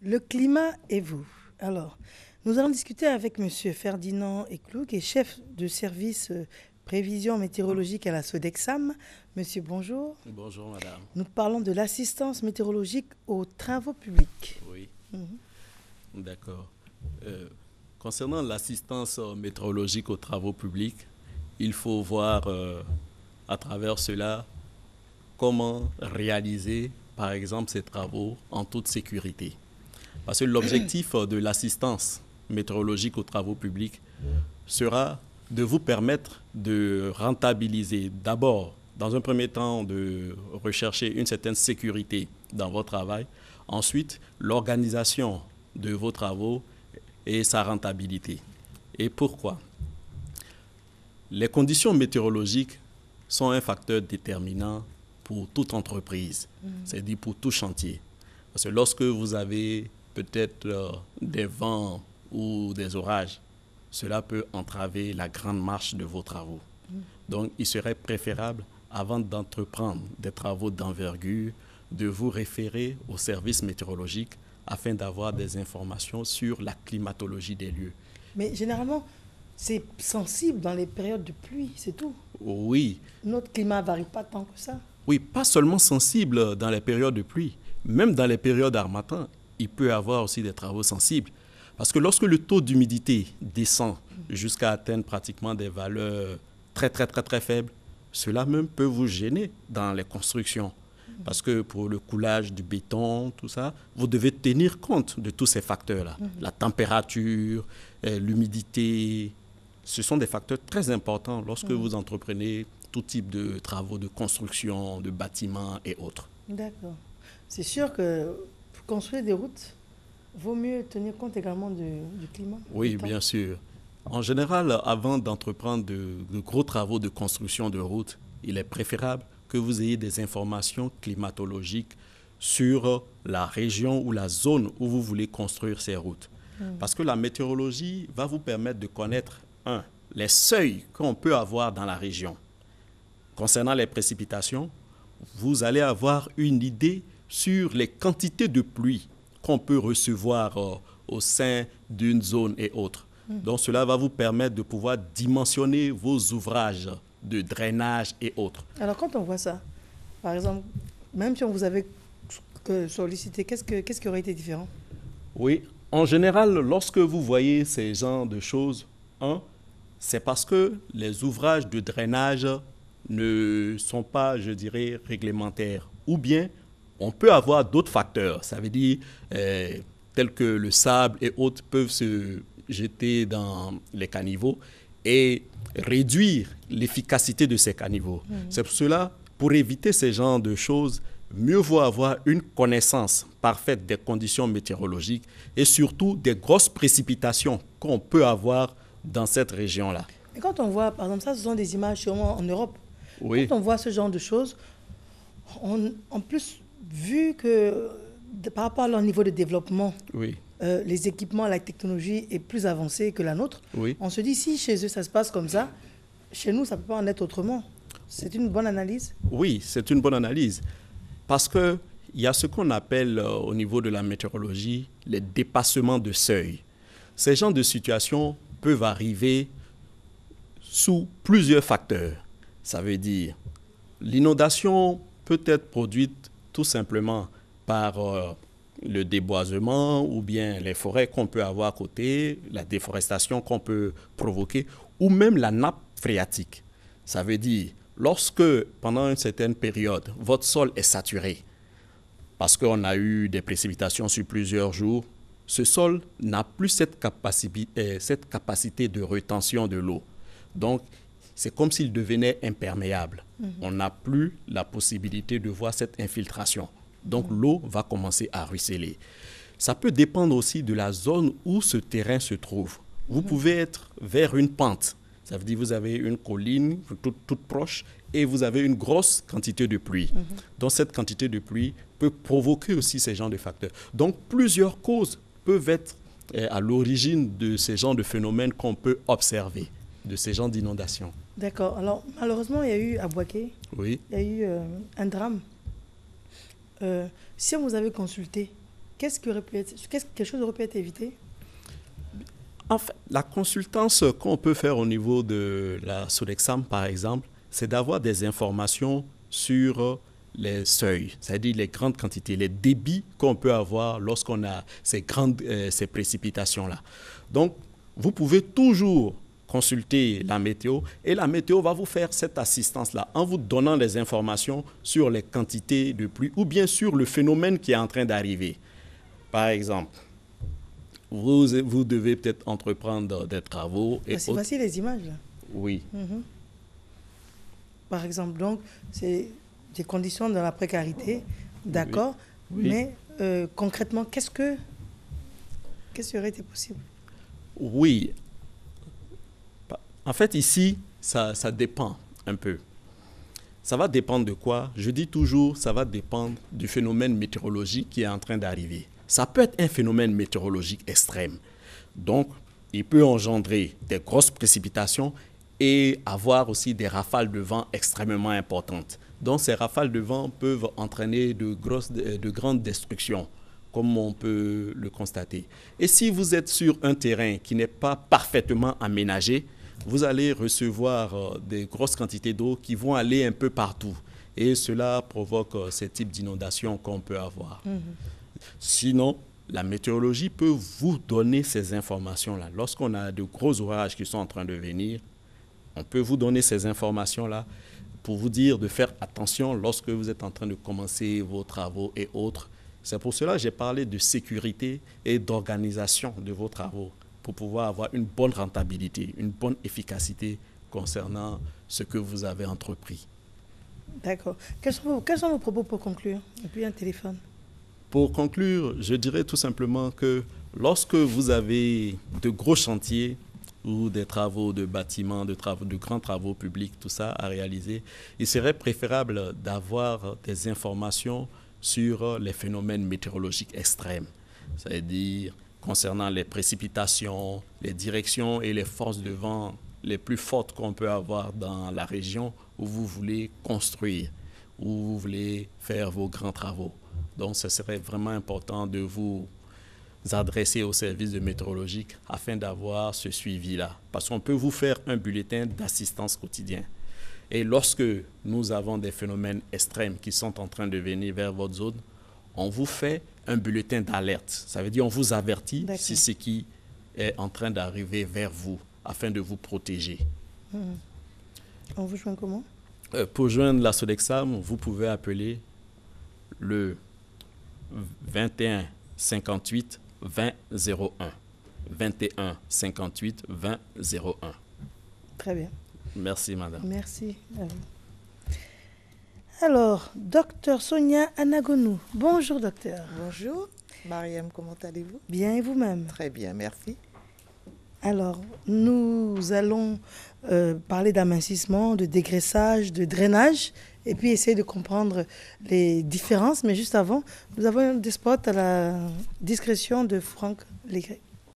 Le climat et vous. Alors, nous allons discuter avec M. Ferdinand Eclou, qui est chef de service prévision météorologique à la Sodexam. Monsieur, bonjour. Bonjour, madame. Nous parlons de l'assistance météorologique aux travaux publics. Oui, d'accord. Concernant l'assistance météorologique aux travaux publics, il faut voir à travers cela comment réaliser, par exemple, ces travaux en toute sécurité. Parce que l'objectif de l'assistance météorologique aux travaux publics sera de vous permettre de rentabiliser d'abord, dans un premier temps, de rechercher une certaine sécurité dans votre travail. Ensuite, l'organisation de vos travaux et sa rentabilité. Et pourquoi? Les conditions météorologiques sont un facteur déterminant pour toute entreprise, c'est-à-dire pour tout chantier. Parce que lorsque vous avez peut-être des vents ou des orages, cela peut entraver la grande marche de vos travaux. Donc, il serait préférable, avant d'entreprendre des travaux d'envergure, de vous référer au service météorologique afin d'avoir des informations sur la climatologie des lieux. Mais généralement, c'est sensible dans les périodes de pluie, c'est tout. Oui. Notre climat ne varie pas tant que ça. Oui, pas seulement sensible dans les périodes de pluie, même dans les périodes d'harmattan, il peut y avoir aussi des travaux sensibles. Parce que lorsque le taux d'humidité descend jusqu'à atteindre pratiquement des valeurs très faibles, cela même peut vous gêner dans les constructions. Parce que pour le coulage du béton, tout ça, vous devez tenir compte de tous ces facteurs-là. La température, l'humidité, ce sont des facteurs très importants lorsque vous entreprenez tout type de travaux de construction, de bâtiments et autres. D'accord. C'est sûr que pour construire des routes, vaut mieux tenir compte également du climat. Oui, bien sûr. En général, avant d'entreprendre de gros travaux de construction de routes, il est préférable que vous ayez des informations climatologiques sur la région ou la zone où vous voulez construire ces routes. Parce que la météorologie va vous permettre de connaître, les seuils qu'on peut avoir dans la région. Concernant les précipitations, vous allez avoir une idée sur les quantités de pluie qu'on peut recevoir au sein d'une zone et autre. Donc cela va vous permettre de pouvoir dimensionner vos ouvrages de drainage et autres. Alors quand on voit ça, par exemple, même si on vous avait sollicité, qu'est-ce qui aurait été différent? Oui, en général, lorsque vous voyez ces genres de choses, c'est parce que les ouvrages de drainage ne sont pas, je dirais, réglementaires. Ou bien, on peut avoir d'autres facteurs. Ça veut dire, tels que le sable et autres peuvent se jeter dans les caniveaux et réduire l'efficacité de ces caniveaux. C'est pour cela, pour éviter ces genres de choses, mieux vaut avoir une connaissance parfaite des conditions météorologiques et surtout des grosses précipitations qu'on peut avoir dans cette région-là. Et quand on voit, par exemple, ça, ce sont des images sûrement en Europe. Oui. Quand on voit ce genre de choses, en plus, vu que par rapport à leur niveau de développement, oui. Les équipements, la technologie est plus avancée que la nôtre, oui. On se dit, si chez eux ça se passe comme ça, chez nous, ça ne peut pas en être autrement. C'est une bonne analyse? Oui, c'est une bonne analyse. Parce qu'il y a ce qu'on appelle au niveau de la météorologie les dépassements de seuil. Ces genres de situations peuvent arriver sous plusieurs facteurs. Ça veut dire l'inondation peut être produite tout simplement par le déboisement ou bien les forêts qu'on peut avoir à côté, la déforestation qu'on peut provoquer ou même la nappe phréatique. Ça veut dire lorsque pendant une certaine période, votre sol est saturé parce qu'on a eu des précipitations sur plusieurs jours, ce sol n'a plus cette capacité de rétention de l'eau. Donc, c'est comme s'il devenait imperméable. On n'a plus la possibilité de voir cette infiltration. Donc, l'eau va commencer à ruisseler. Ça peut dépendre aussi de la zone où ce terrain se trouve. Vous pouvez être vers une pente. Ça veut dire que vous avez une colline toute proche et vous avez une grosse quantité de pluie. Donc, cette quantité de pluie peut provoquer aussi ces genres de facteurs. Donc, plusieurs causes peuvent être à l'origine de ces genres de phénomènes qu'on peut observer, de ces genres d'inondations. D'accord. Alors, malheureusement, il y a eu à Boaké, oui. Il y a eu un drame. Si on vous avait consulté Quelque chose aurait pu être évité? En fait, la consultance qu'on peut faire au niveau de la Sodexam, par exemple, c'est d'avoir des informations sur les seuils, c'est-à-dire les grandes quantités, les débits qu'on peut avoir lorsqu'on a ces précipitations-là. Donc, vous pouvez toujours consulter la météo et la météo va vous faire cette assistance-là en vous donnant des informations sur les quantités de pluie ou bien sur le phénomène qui est en train d'arriver. Par exemple, vous devez peut-être entreprendre des travaux. Voici les images. Là. Oui. Par exemple, donc, c'est des conditions dans la précarité, d'accord, oui. Mais concrètement, qu'est-ce qui aurait été possible? Oui. En fait, ici, ça dépend un peu. Ça va dépendre de quoi? Je dis toujours, ça va dépendre du phénomène météorologique qui est en train d'arriver. Ça peut être un phénomène météorologique extrême. Donc, il peut engendrer des grosses précipitations et avoir aussi des rafales de vent extrêmement importantes. Donc, ces rafales de vent peuvent entraîner de grandes destructions, comme on peut le constater. Et si vous êtes sur un terrain qui n'est pas parfaitement aménagé, vous allez recevoir des grosses quantités d'eau qui vont aller un peu partout. Et cela provoque ces types d'inondations qu'on peut avoir. Sinon, la météorologie peut vous donner ces informations-là. Lorsqu'on a de gros orages qui sont en train de venir, on peut vous donner ces informations-là pour vous dire de faire attention lorsque vous êtes en train de commencer vos travaux et autres. C'est pour cela que j'ai parlé de sécurité et d'organisation de vos travaux pour pouvoir avoir une bonne rentabilité, une bonne efficacité concernant ce que vous avez entrepris. D'accord. Quels sont vos propos pour conclure? Et puis un téléphone. Pour conclure, je dirais tout simplement que lorsque vous avez de gros chantiers ou des travaux de bâtiments, de grands travaux publics, tout ça à réaliser, il serait préférable d'avoir des informations sur les phénomènes météorologiques extrêmes, c'est-à-dire concernant les précipitations, les directions et les forces de vent les plus fortes qu'on peut avoir dans la région où vous voulez construire, où vous voulez faire vos grands travaux. Donc, ce serait vraiment important de vous adresser au service de météorologique afin d'avoir ce suivi-là. Parce qu'on peut vous faire un bulletin d'assistance quotidien. Et lorsque nous avons des phénomènes extrêmes qui sont en train de venir vers votre zone, on vous fait un bulletin d'alerte. Ça veut dire on vous avertit si ce qui est en train d'arriver vers vous afin de vous protéger. On vous joint comment? Pour joindre la Sodexam, vous pouvez appeler le 21 58 20 01. 21 58 20 01. Très bien. Merci, madame. Merci. Alors, docteur Sonia Anagonou. Bonjour, docteur. Bonjour. Mariam, comment allez-vous? Bien, et vous-même? Très bien, merci. Alors, nous allons parler d'amincissement, de dégraissage, de drainage, et puis essayer de comprendre les différences. Mais juste avant, nous avons des spots à la discrétion de Franck Légré.